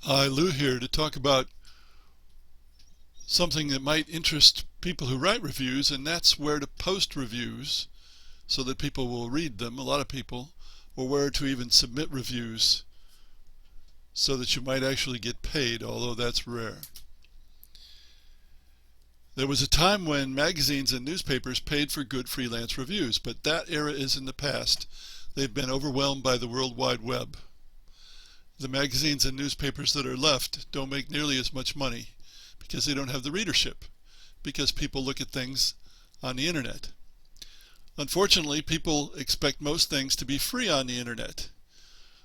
Hi, Lou here to talk about something that might interest people who write reviews, and that's where to post reviews so that people will read them, a lot of people, or where to even submit reviews so that you might actually get paid, although that's rare. There was a time when magazines and newspapers paid for good freelance reviews, but that era is in the past. They've been overwhelmed by the World Wide Web. The magazines and newspapers that are left don't make nearly as much money because they don't have the readership, because people look at things on the internet. Unfortunately, people expect most things to be free on the internet.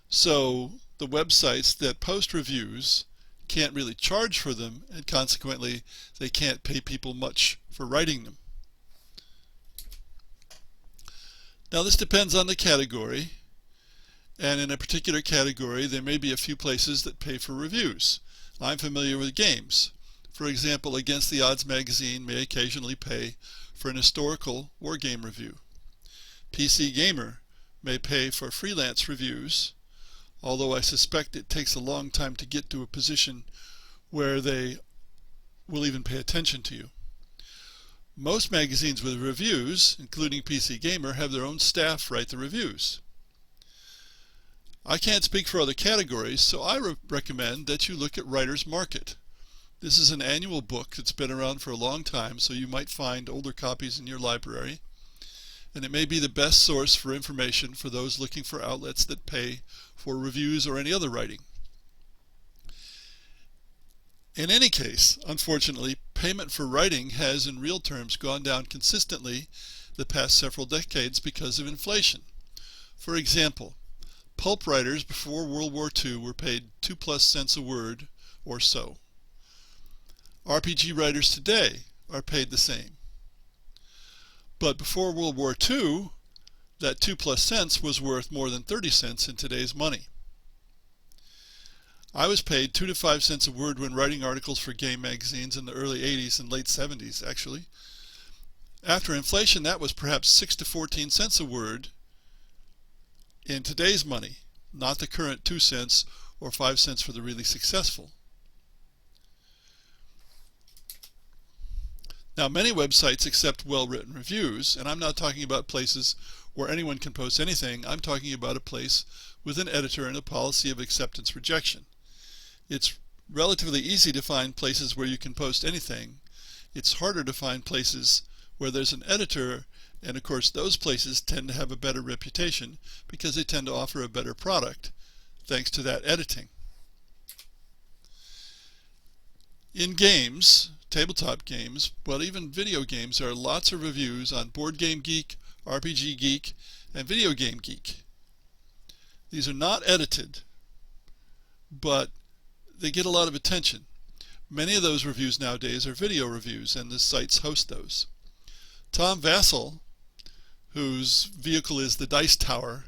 So the websites that post reviews can't really charge for them, and consequently they can't pay people much for writing them. Now this depends on the category, and in a particular category there may be a few places that pay for reviews. I'm familiar with games. For example, Against the Odds magazine may occasionally pay for an historical war game review. PC Gamer may pay for freelance reviews, although I suspect it takes a long time to get to a position where they will even pay attention to you. Most magazines with reviews, including PC Gamer, have their own staff write the reviews. I can't speak for other categories, so I recommend that you look at Writer's Market. This is an annual book that's been around for a long time, so you might find older copies in your library, and it may be the best source for information for those looking for outlets that pay for reviews or any other writing. In any case, unfortunately, payment for writing has in real terms gone down consistently the past several decades because of inflation. For example, pulp writers before World War II were paid 2+ cents a word or so. RPG writers today are paid the same. But before World War II, that 2+ cents was worth more than 30 cents in today's money. I was paid 2 to 5 cents a word when writing articles for game magazines in the early 80s and late 70s, actually. After inflation, that was perhaps 6 to 14 cents a word in today's money, not the current 2 cents or 5 cents for the really successful. Now, many websites accept well-written reviews, and I'm not talking about places where anyone can post anything. I'm talking about a place with an editor and a policy of acceptance-rejection. It's relatively easy to find places where you can post anything. It's harder to find places where there's an editor, and of course those places tend to have a better reputation because they tend to offer a better product thanks to that editing. In games, tabletop games, but even video games, there are lots of reviews on Board Game Geek, RPG Geek, and Video Game Geek. These are not edited, but they get a lot of attention. Many of those reviews nowadays are video reviews, and the sites host those. Tom Vassell, whose vehicle is the Dice Tower,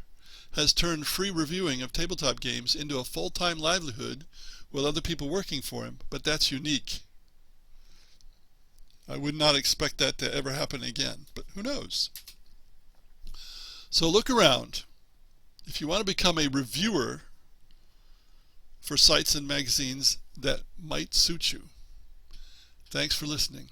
has turned free reviewing of tabletop games into a full-time livelihood with other people working for him, but that's unique. I would not expect that to ever happen again, but who knows? So look around. If you want to become a reviewer for sites and magazines that might suit you. Thanks for listening.